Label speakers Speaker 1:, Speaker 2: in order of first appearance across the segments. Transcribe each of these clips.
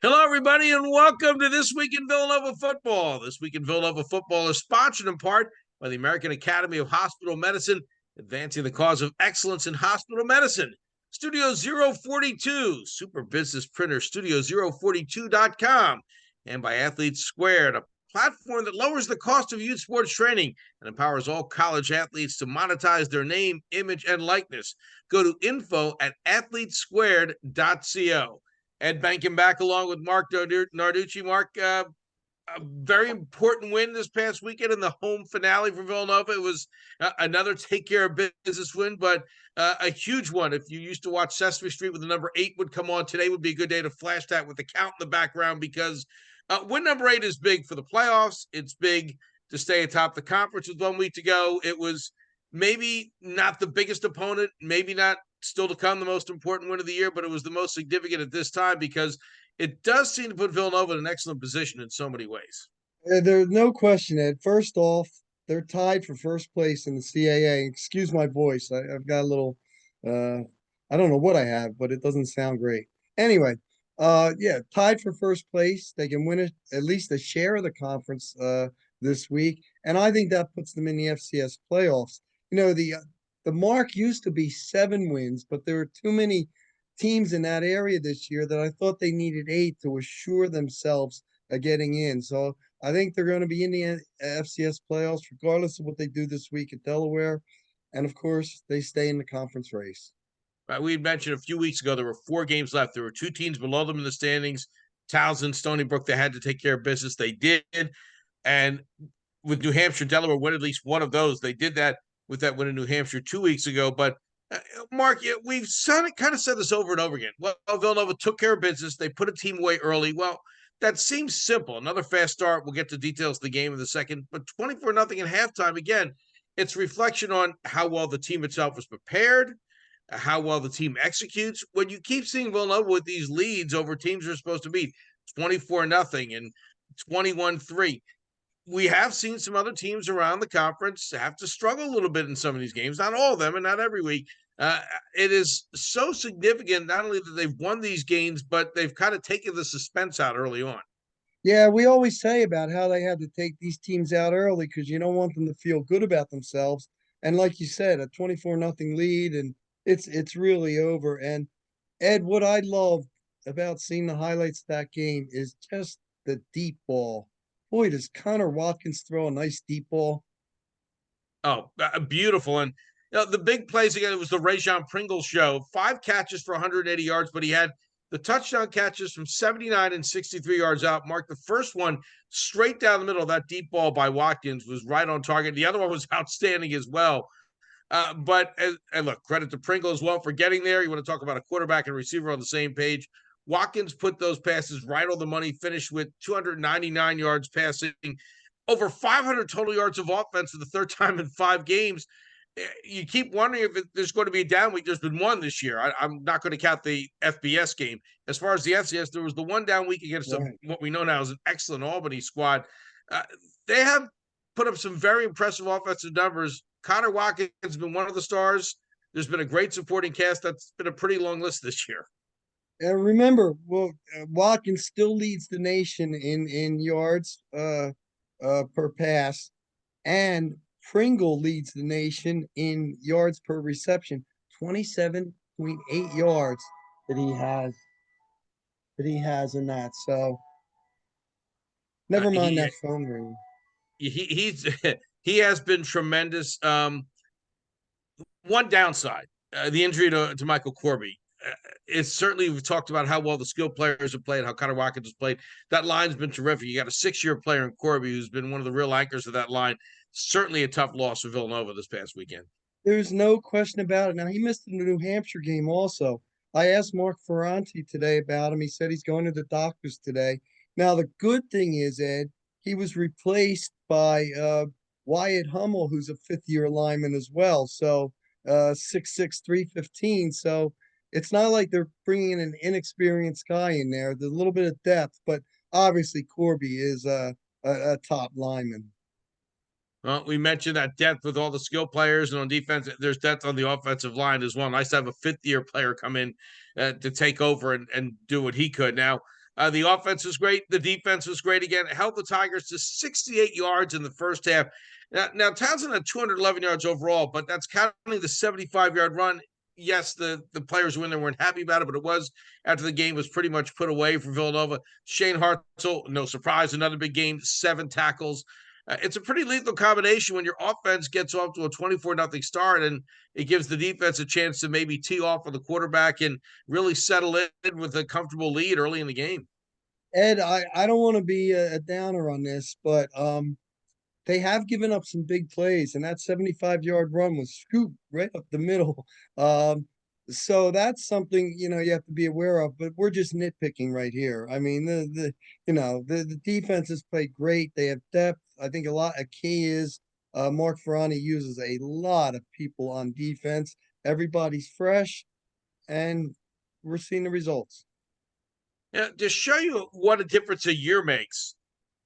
Speaker 1: Hello, everybody, and welcome to This Week in Villanova Football. This Week in Villanova Football is sponsored in part by the American Academy of Hospital Medicine, advancing the cause of excellence in hospital medicine. Studio 042, Super Business Printer, Studio042.com, and by Athletes Squared, a platform that lowers the cost of youth sports training and empowers all college athletes to monetize their name, image, and likeness. Go to info@athletesquared.co. Ed Benkin back along with Marc Narducci. Marc, a very important win this past weekend in the home finale for Villanova. It was another take care of business win, but a huge one. If you used to watch Sesame Street with the number 8 would come on, today would be a good day to flash that with the count in the background, because win number 8 is big for the playoffs. It's big to stay atop the conference with 1 week to go. It was maybe not the biggest opponent, maybe not still to come the most important win of the year, but it was the most significant at this time because it does seem to put Villanova in an excellent position in so many ways.
Speaker 2: There's no question, Ed. First off, they're tied for first place in the CAA. Excuse my voice. I've got a little, uh, I don't know what I have, but it doesn't sound great. Anyway, yeah, tied for first place. They can win at least a share of the conference this week, and I think that puts them in the FCS playoffs. The mark used to be 7 wins, but there were too many teams in that area this year that I thought they needed 8 to assure themselves of getting in. So I think they're going to be in the FCS playoffs, regardless of what they do this week at Delaware. And of course, they stay in the conference race.
Speaker 1: Right, we had mentioned a few weeks ago there were 4 games left. There were 2 teams below them in the standings. Towson, Stony Brook, they had to take care of business. They did. And with New Hampshire, Delaware win at least one of those. They did that with that win in New Hampshire 2 weeks ago. But Marc, we've kind of said this over and over again. Well, Villanova took care of business. They put a team away early. Well, that seems simple. Another fast start. We'll get to details of the game in a second. But 24-0 at halftime, again, it's reflection on how well the team itself was prepared, how well the team executes. When you keep seeing Villanova with these leads over teams they're supposed to beat, 24-0 and 21-3, we have seen some other teams around the conference have to struggle a little bit in some of these games. Not all of them and not every week. It is so significant, not only that they've won these games, but they've kind of taken the suspense out early on.
Speaker 2: Yeah, we always say about how they have to take these teams out early because you don't want them to feel good about themselves. And like you said, a 24-0 lead, and it's really over. And Ed, what I love about seeing the highlights of that game is just the deep ball. Boy, does Connor Watkins throw a nice deep ball.
Speaker 1: Oh, beautiful. And the big plays again, it was the Rajon Pringle show. 5 catches for 180 yards, but he had the touchdown catches from 79 and 63 yards out. Mark, the first one straight down the middle, that deep ball by Watkins was right on target. The other one was outstanding as well. And look, credit to Pringle as well for getting there. You want to talk about a quarterback and receiver on the same page. Watkins put those passes right on the money, finished with 299 yards passing, over 500 total yards of offense for the third time in 5 games. You keep wondering if there's going to be a down week. There's been one this year. I'm not going to count the FBS game. As far as the FCS, there was the one down week against what we know now is an excellent Albany squad. They have put up some very impressive offensive numbers. Connor Watkins has been one of the stars. There's been a great supporting cast. That's been a pretty long list this year.
Speaker 2: And remember, Watkins still leads the nation in yards per pass, and Pringle leads the nation in yards per reception, 27.8 yards that he has in that. So
Speaker 1: Uh,
Speaker 2: never mind
Speaker 1: he
Speaker 2: that phone ring.
Speaker 1: he's he has been tremendous. One downside, the injury to Michael Corby. It's certainly, we've talked about how well the skilled players have played, how Connor Watkins has played. That line's been terrific. You got a 6-year player in Corby who's been one of the real anchors of that line. Certainly a tough loss for Villanova this past weekend.
Speaker 2: There's no question about it. Now he missed the New Hampshire game also. I asked Mark Ferranti today about him. He said he's going to the doctors today. Now the good thing is, Ed, he was replaced by Wyatt Hummel, who's a 5th-year lineman as well. So 6'6", 315. So it's not like they're bringing in an inexperienced guy in there. There's a little bit of depth, but obviously Corby is a top lineman.
Speaker 1: Well, we mentioned that depth with all the skill players, and on defense, there's depth on the offensive line as well. Nice to have a 5th-year player come in to take over and do what he could. Now, The offense was great. The defense was great again. It held the Tigers to 68 yards in the first half. Now Towson had 211 yards overall, but that's counting the 75-yard run. Yes, the players who in there weren't happy about it, but it was after the game was pretty much put away for Villanova. Shane Hartzell, no surprise, another big game, 7 tackles. It's a pretty lethal combination when your offense gets off to a 24-0 start, and it gives the defense a chance to maybe tee off with the quarterback and really settle in with a comfortable lead early in the game.
Speaker 2: Ed, I don't want to be a downer on this, but they have given up some big plays, and that 75-yard run was scooped right up the middle. Um, so that's something, you have to be aware of, but we're just nitpicking right here. I mean, the defense has played great. They have depth. I think a key is Mark Ferrani uses a lot of people on defense. Everybody's fresh, and we're seeing the results.
Speaker 1: Yeah, to show you what a difference a year makes,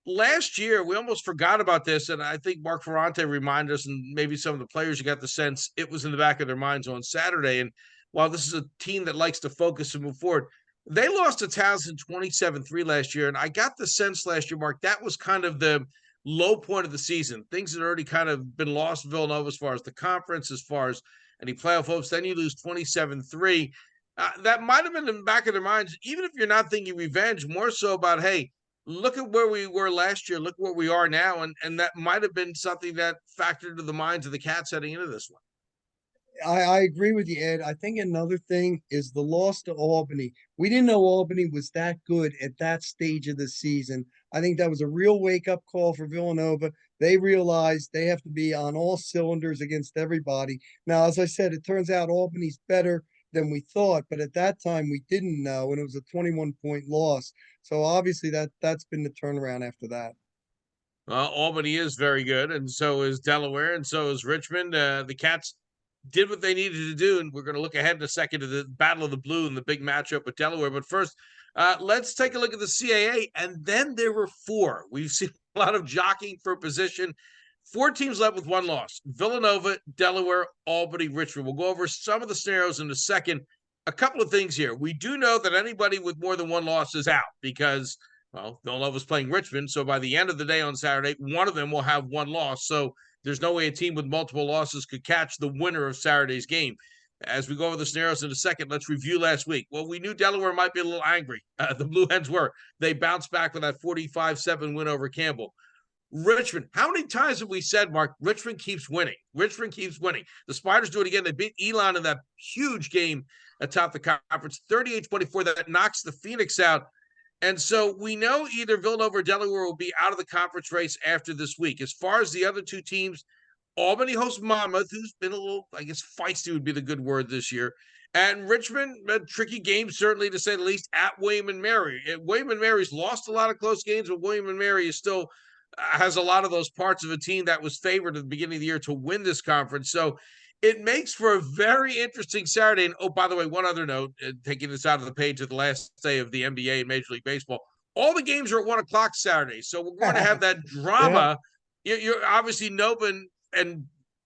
Speaker 1: last year we almost forgot about this, and I think Mark Ferrante reminded us, and maybe some of the players, you got the sense it was in the back of their minds on Saturday. And while this is a team that likes to focus and move forward, they lost to Towson 27-3 last year, and I got the sense last year, Mark, that was kind of the low point of the season. Things had already kind of been lost in Villanova as far as the conference, as far as any playoff hopes. Then you lose 27-3. That might have been in the back of their minds, even if you're not thinking revenge, more so about, hey, look at where we were last year, look where we are now, and that might have been something that factored into the minds of the Cats heading into this one.
Speaker 2: I agree with you, Ed. I think another thing is the loss to Albany. We didn't know Albany was that good at that stage of the season. I think that was a real wake-up call for Villanova. They realized they have to be on all cylinders against everybody. Now, as I said, it turns out Albany's better than we thought, but at that time we didn't know, and it was a 21-point loss. So obviously that's been the turnaround after that.
Speaker 1: Albany is very good, and so is Delaware, and so is Richmond. The Cats did what they needed to do, and we're going to look ahead in a second to the Battle of the Blue and the big matchup with Delaware. But first, let's take a look at the CAA, and then there were 4. We've seen a lot of jockeying for position. 4 teams left with 1 loss: Villanova, Delaware, Albany, Richmond. We'll go over some of the scenarios in a second. A couple of things here. We do know that anybody with more than 1 loss is out because, well, Villanova's playing Richmond. So by the end of the day on Saturday, one of them will have 1 loss. So there's no way a team with multiple losses could catch the winner of Saturday's game. As we go over the scenarios in a second, let's review last week. Well, we knew Delaware might be a little angry. The Blue Hens were. They bounced back with that 45-7 win over Campbell. Richmond, how many times have we said, Mark, Richmond keeps winning? Richmond keeps winning. The Spiders do it again. They beat Elon in that huge game atop the conference, 38-24. That knocks the Phoenix out. And so we know either Villanova or Delaware will be out of the conference race after this week. As far as the other 2 teams, Albany hosts Monmouth, who's been a little, I guess, feisty would be the good word this year. And Richmond, a tricky game, certainly to say the least, at William and Mary. William and Mary's lost a lot of close games, but William and Mary is still has a lot of those parts of a team that was favored at the beginning of the year to win this conference. So it makes for a very interesting Saturday. And oh, by the way, one other note, taking this out of the page of the last day of the NBA and Major League Baseball, all the games are at 1:00 Saturday. So we're going to have that drama. Yeah. You're obviously Nova and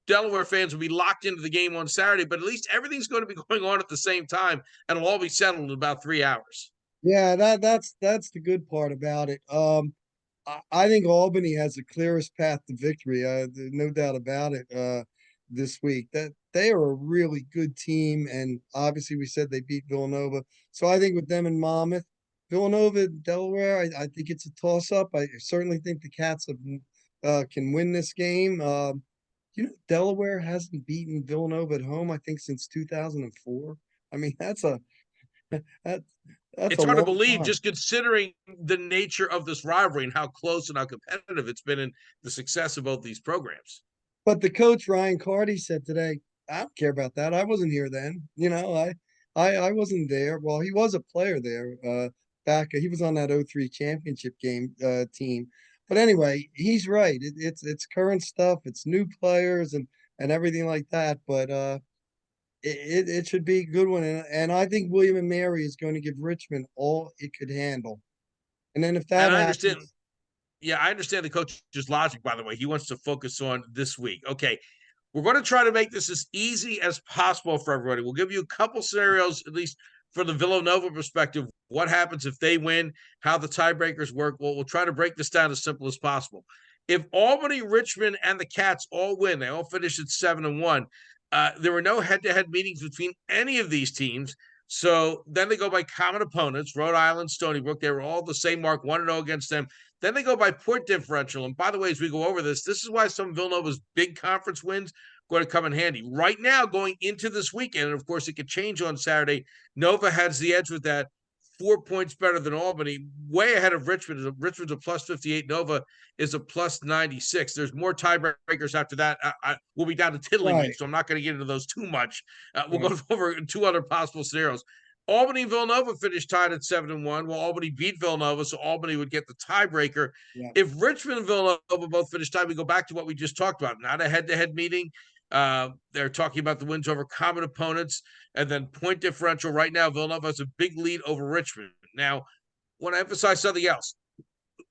Speaker 1: Delaware fans will be locked into the game on Saturday, but at least everything's going to be going on at the same time, and it'll all be settled in about 3 hours.
Speaker 2: Yeah, that's the good part about it. I think Albany has the clearest path to victory. No doubt about it. This week, that they are a really good team, and obviously we said they beat Villanova. So I think with them and Monmouth, Villanova, Delaware, I think it's a toss-up. I certainly think the Cats can win this game. Delaware hasn't beaten Villanova at home, I think, since 2004. I mean, that's that, that's
Speaker 1: It's
Speaker 2: a
Speaker 1: hard to
Speaker 2: long
Speaker 1: believe,
Speaker 2: time.
Speaker 1: just considering the nature of this rivalry and how close and how competitive it's been in the success of both these programs.
Speaker 2: But the coach Ryan Carty said today, I don't care about that. I wasn't here then. I wasn't there. Well, he was a player there. Back he was on that '03 championship game team. But anyway, he's right. It's current stuff. It's new players and everything like that. But it should be a good one. And I think William and Mary is going to give Richmond all it could handle. And then if
Speaker 1: And
Speaker 2: that
Speaker 1: I understand,
Speaker 2: happens,
Speaker 1: yeah, I understand the coach's logic, by the way. He wants to focus on this week. Okay, we're going to try to make this as easy as possible for everybody. We'll give you a couple scenarios, at least from the Villanova perspective, what happens if they win, how the tiebreakers work. Well, we'll try to break this down as simple as possible. If Albany, Richmond, and the Cats all win, they all finish at 7-1. There were no head-to-head meetings between any of these teams. So then they go by common opponents, Rhode Island, Stony Brook. They were all the same mark, 1-0 against them. Then they go by point differential. And by the way, as we go over this is why some of Villanova's big conference wins going to come in handy. Right now, going into this weekend, and of course it could change on Saturday, Nova has the edge with that. 4 points better than Albany, way ahead of Richmond. Richmond's a plus 58. Nova is a plus 96. There's more tiebreakers after that. We'll be down to tiddlywinks,
Speaker 2: Right.
Speaker 1: so I'm not going to get into those too much. We'll
Speaker 2: Right.
Speaker 1: go over two other possible scenarios. Albany and Villanova finished tied at 7-1. Well, Albany beat Villanova, so Albany would get the tiebreaker.
Speaker 2: Yeah.
Speaker 1: If Richmond and Villanova both finish tied, we go back to what we just talked about. Not a head-to-head meeting. They're talking about the wins over common opponents and then point differential. Right now, Villanova has a big lead over Richmond. Now, want to emphasize something else.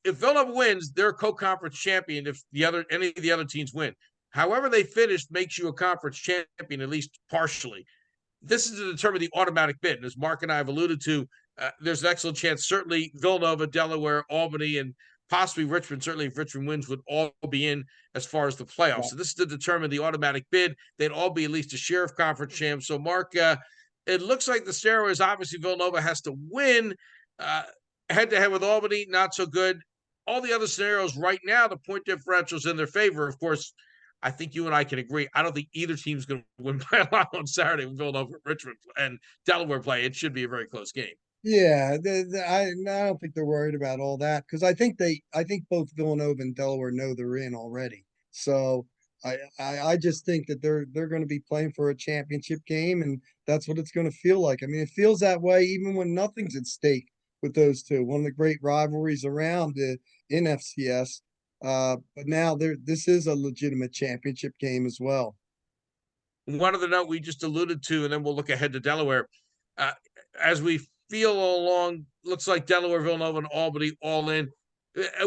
Speaker 1: If Villanova wins, they're a co-conference champion if any of the other teams win. However they finish makes you a conference champion, at least partially. This is to determine the automatic bid. And as Mark and I have alluded to, there's an excellent chance, certainly Villanova, Delaware, Albany, and possibly Richmond, certainly if Richmond wins, would all be in as far as the playoffs.
Speaker 2: Yeah.
Speaker 1: So this is to determine the automatic bid. They'd all be at least a share of conference champs. So Mark, it looks like the scenario is obviously Villanova has to win head-to-head with Albany, not so good. All the other scenarios right now, the point differential's in their favor. Of course, I think you and I can agree. I don't think either team's going to win by a lot on Saturday when Villanova, Richmond, and Delaware play. It should be a very close game.
Speaker 2: Yeah, I don't think they're worried about all that because I think both Villanova and Delaware know they're in already. So I just think that they're going to be playing for a championship game, and that's what it's going to feel like. I mean, it feels that way even when nothing's at stake with those two. One of the great rivalries around in FCS. But now this is a legitimate championship game as well.
Speaker 1: One other note we just alluded to, and then we'll look ahead to Delaware. Uh, as we feel along, looks like Delaware, Villanova, and Albany all in.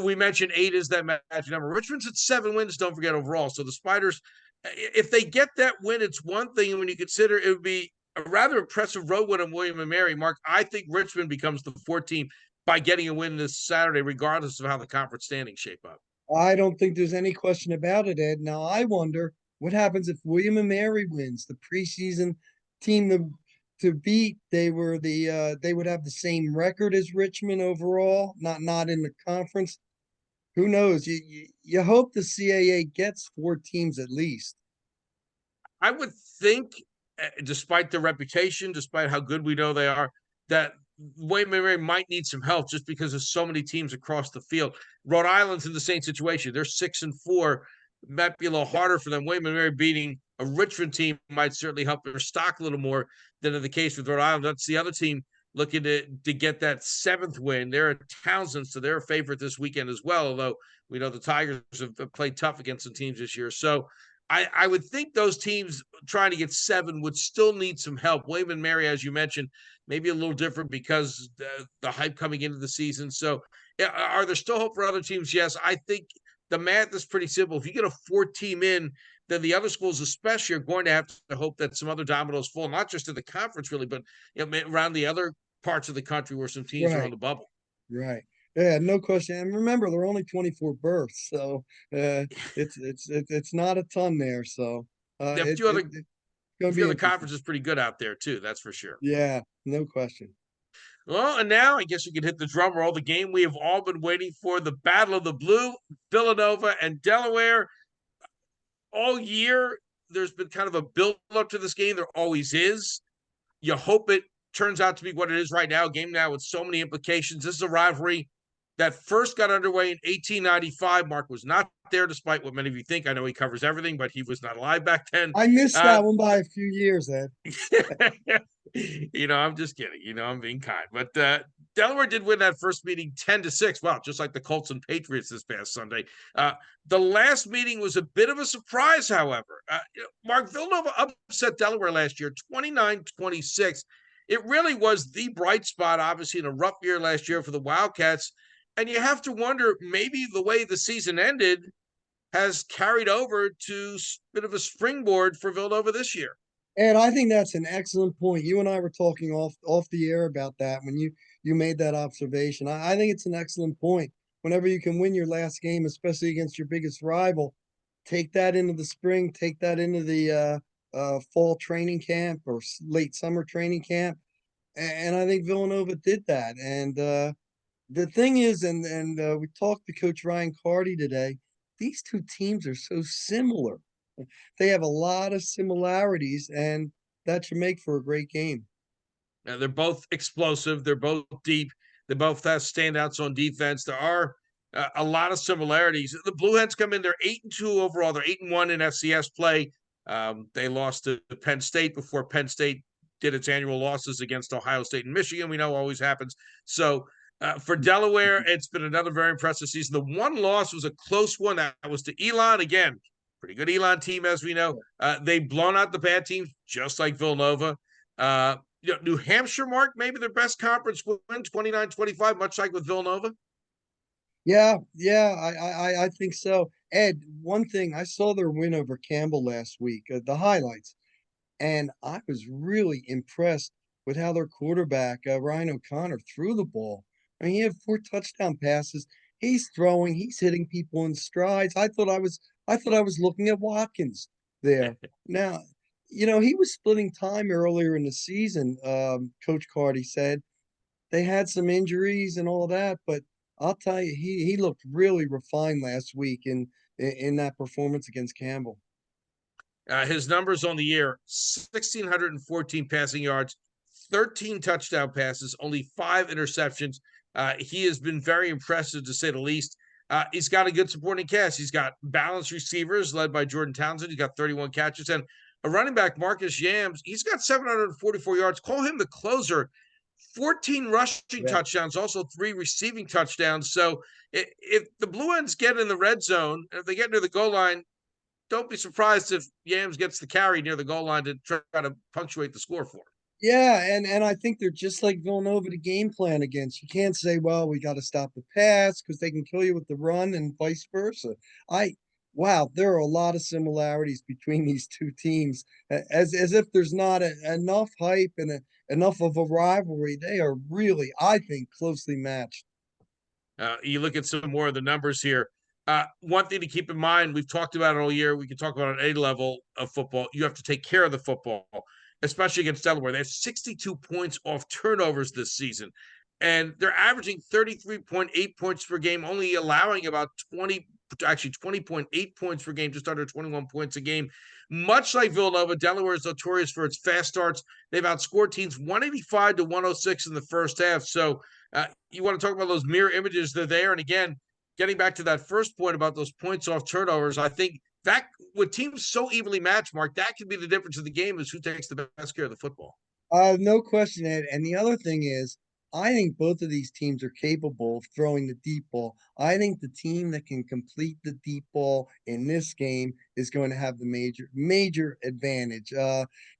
Speaker 1: We mentioned 8 is that magic number. Richmond's at 7 wins, don't forget, overall. So the Spiders, if they get that win, it's one thing. When you consider it would be a rather impressive road win on William and Mary. Mark, I think Richmond becomes the 4th team by getting a win this Saturday, regardless of how the conference standings shape up.
Speaker 2: I don't think there's any question about it, Ed. Now I wonder what happens if William and Mary wins the preseason team to beat. They would have the same record as Richmond overall, not in the conference. Who knows? You hope the CAA gets 4 teams at least.
Speaker 1: I would think, despite their reputation, despite how good we know they are, that Wayne Mary might need some help just because there's so many teams across the field. Rhode Island's in the same situation. They're 6-4. Might be a little harder for them. Wayne Mary beating a Richmond team might certainly help their stock a little more than in the case with Rhode Island. That's the other team looking to get that 7th win. They're at Towson, so they're a favorite this weekend as well, although we know the Tigers have played tough against some teams this year. So I would think those teams trying to get 7 would still need some help. William and Mary, as you mentioned, maybe a little different because the hype coming into the season. So are there still hope for other teams? Yes. I think the math is pretty simple. If you get a 4th team in, then the other schools especially are going to have to hope that some other dominoes fall, not just in the conference really, but around the other parts of the country where some teams are on the bubble.
Speaker 2: Right. Yeah, no question. And remember, there are only 24 berths, so it's not a ton there. So
Speaker 1: A
Speaker 2: it,
Speaker 1: few
Speaker 2: it
Speaker 1: other
Speaker 2: it's
Speaker 1: a
Speaker 2: gonna
Speaker 1: few
Speaker 2: be
Speaker 1: other
Speaker 2: interesting.
Speaker 1: conferences pretty good out there too. That's for sure.
Speaker 2: Yeah, no question.
Speaker 1: Well, and now I guess we can hit the drum roll. The game we have all been waiting for, the Battle of the Blue, Villanova and Delaware. All year, there's been kind of a build up to this game. There always is. You hope it turns out to be what it is right now. A game now with so many implications. This is a rivalry that first got underway in 1895. Mark was not there, despite what many of you think. I know he covers everything, but he was not alive back then.
Speaker 2: I missed that one by a few years, Ed.
Speaker 1: I'm just kidding. I'm being kind. But Delaware did win that first meeting 10-6. Wow, just like the Colts and Patriots this past Sunday. The last meeting was a bit of a surprise, however. Mark, Villanova upset Delaware last year, 29-26. It really was the bright spot, obviously, in a rough year last year for the Wildcats. And you have to wonder, maybe the way the season ended has carried over to a bit of a springboard for Villanova this year.
Speaker 2: And I think that's an excellent point. You and I were talking off the air about that when you made that observation. I think it's an excellent point. Whenever you can win your last game, especially against your biggest rival, take that into the spring, take that into the fall training camp or late summer training camp. And I think Villanova did that. And the thing is, and we talked to Coach Ryan Carty today. These two teams are so similar. They have a lot of similarities, and that should make for a great game.
Speaker 1: They're both explosive. They're both deep. They both have standouts on defense. There are a lot of similarities. The Blue Hens come in. They're 8-2 overall. They're 8-1 in FCS play. They lost to Penn State before Penn State did its annual losses against Ohio State and Michigan. We know always happens. So for Delaware, it's been another very impressive season. The one loss was a close one. That was to Elon again. Pretty good Elon team, as we know. They've blown out the bad teams, just like Villanova. New Hampshire, Mark, maybe their best conference win, 29-25, much like with Villanova.
Speaker 2: Yeah, I think so. Ed, one thing I saw their win over Campbell last week, the highlights, and I was really impressed with how their quarterback, Ryan O'Connor, threw the ball. I mean, he had 4 touchdown passes. He's throwing, he's hitting people in strides. I thought I was looking at Watkins there. Now, he was splitting time earlier in the season. Coach Carty said they had some injuries and all that, but I'll tell you, he looked really refined last week in that performance against Campbell.
Speaker 1: His numbers on the year: 1,614 passing yards, 13 touchdown passes, only 5 interceptions. He has been very impressive, to say the least. He's got a good supporting cast. He's got balanced receivers led by Jordan Townsend. He's got 31 catches. And a running back, Marcus Yams, he's got 744 yards. Call him the closer. 14 rushing
Speaker 2: Yeah.
Speaker 1: touchdowns, also 3 receiving touchdowns. So if the Blue Hens get in the red zone, if they get near the goal line, don't be surprised if Yams gets the carry near the goal line to try to punctuate the score for him.
Speaker 2: Yeah, and I think they're just like Villanova to game plan against. You can't say, well, we got to stop the pass because they can kill you with the run and vice versa. I Wow, there are a lot of similarities between these two teams. As if there's not enough hype and enough of a rivalry. They are really, I think, closely matched.
Speaker 1: You look at some more of the numbers here. One thing to keep in mind, we've talked about it all year. We can talk about it at a level of football. You have to take care of the football, especially against Delaware. They have 62 points off turnovers this season, and they're averaging 33.8 points per game, only allowing about 20.8 points per game, just under 21 points a game. Much like Villanova, Delaware is notorious for its fast starts. They've outscored teams 185 to 106 in the first half. So you want to talk about those mirror images, they're there. And again, getting back to that first point about those points off turnovers, I think that with teams so evenly matched, Mark, that could be the difference of the game is who takes the best care of the football.
Speaker 2: No question, Ed. And the other thing is, I think both of these teams are capable of throwing the deep ball. I think the team that can complete the deep ball in this game is going to have the major advantage.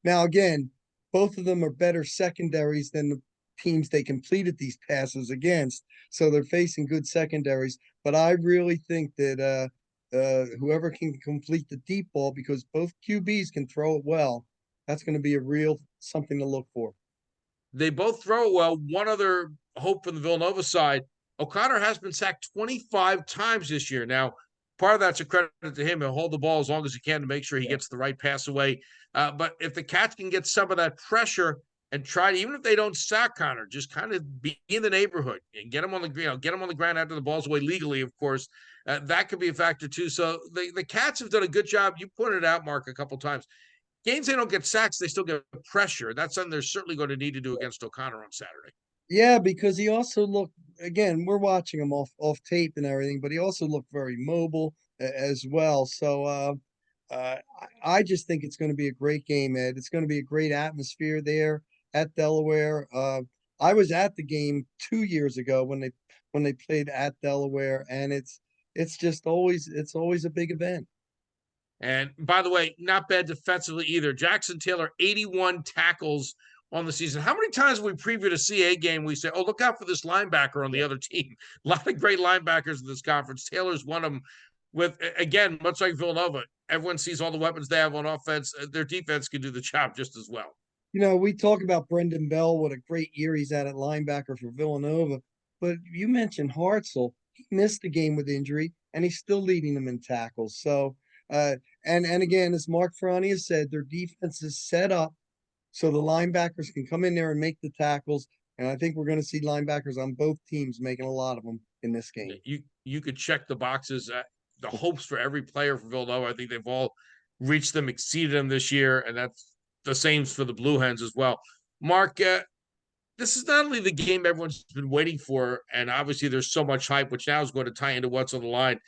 Speaker 2: Now, again, both of them are better secondaries than the teams they completed these passes against. So they're facing good secondaries. But I really think that whoever can complete the deep ball, because both QBs can throw it well, that's going to be a real something to look for.
Speaker 1: They both throw it well. One other hope from the Villanova side, O'Connor has been sacked 25 times this year. Now, part of that's a credit to him. He'll hold the ball as long as he can to make sure he gets the right pass away. But if the Cats can get some of that pressure and try to, even if they don't sack Connor, just kind of be in the neighborhood and get him on the get him on the ground after the ball's away legally, of course. That could be a factor too. So the Cats have done a good job. You pointed it out, Mark, a couple times. Games they don't get sacks, they still get pressure. That's something they're certainly going to need to do against O'Connor on Saturday.
Speaker 2: Yeah, because he also looked again, we're watching him off tape and everything, but he also looked very mobile as well. So I just think it's going to be a great game, Ed. It's going to be a great atmosphere there at Delaware. I was at the game 2 years ago when they played at Delaware, and it's just always a big event.
Speaker 1: And by the way, not bad defensively either. Jackson Taylor, 81 tackles on the season. How many times have we previewed a CA game? We say, oh, look out for this linebacker on the other team. A lot of great linebackers in this conference. Taylor's one of them. with again, much like Villanova, everyone sees all the weapons they have on offense. Their defense can do the job just as well.
Speaker 2: We talk about Brendan Bell, what a great year he's had at linebacker for Villanova. But you mentioned Hartzell. He missed the game with injury, and he's still leading them in tackles. So, and again, as Mark Ferrani has said, their defense is set up so the linebackers can come in there and make the tackles. And I think we're going to see linebackers on both teams making a lot of them in this game.
Speaker 1: You could check the boxes. The hopes for every player for Villanova, I think they've all reached them, exceeded them this year, and that's the same for the Blue Hens as well. Mark, this is not only the game everyone's been waiting for, and obviously there's so much hype, which now is going to tie into what's on the line.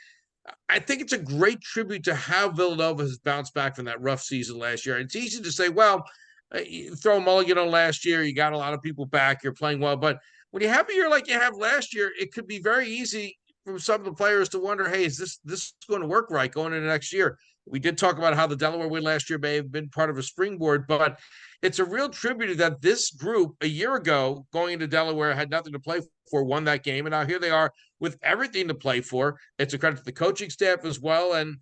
Speaker 1: I think it's a great tribute to how Villanova has bounced back from that rough season last year. It's easy to say, well, you throw a mulligan on last year, you got a lot of people back, you're playing well. But when you have a year like you have last year, it could be very easy for some of the players to wonder, hey, is this going to work right going into next year? We did talk about how the Delaware win last year may have been part of a springboard, but it's a real tribute that this group a year ago going into Delaware had nothing to play for, won that game, and now here they are with everything to play for. It's a credit to the coaching staff as well, and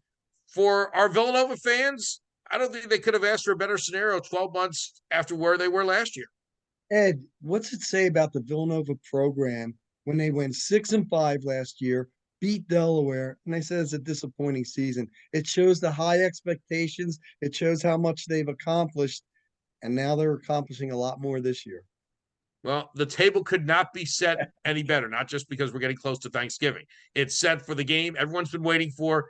Speaker 1: for our Villanova fans, I don't think they could have asked for a better scenario 12 months after where they were last year.
Speaker 2: Ed, what's it say about the Villanova program when they went 6-5 last year, beat Delaware, and they said it's a disappointing season? It shows the high expectations. It shows how much they've accomplished, and now they're accomplishing a lot more this year.
Speaker 1: Well, the table could not be set any better, not just because we're getting close to Thanksgiving. It's set for the game everyone's been waiting for.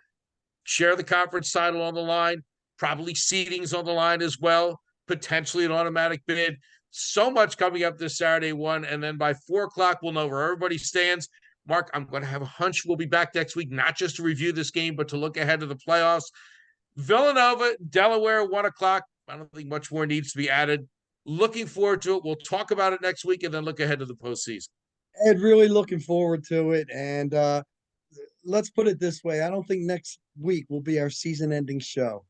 Speaker 1: Share the conference title on the line, probably seedings on the line as well, potentially an automatic bid. So much coming up this Saturday one, and then by 4 o'clock, we'll know where everybody stands. Mark, I'm going to have a hunch we'll be back next week, not just to review this game, but to look ahead to the playoffs. Villanova, Delaware, 1 o'clock. I don't think much more needs to be added. Looking forward to it. We'll talk about it next week and then look ahead to the postseason.
Speaker 2: Ed, really looking forward to it. And let's put it this way. I don't think next week will be our season ending show.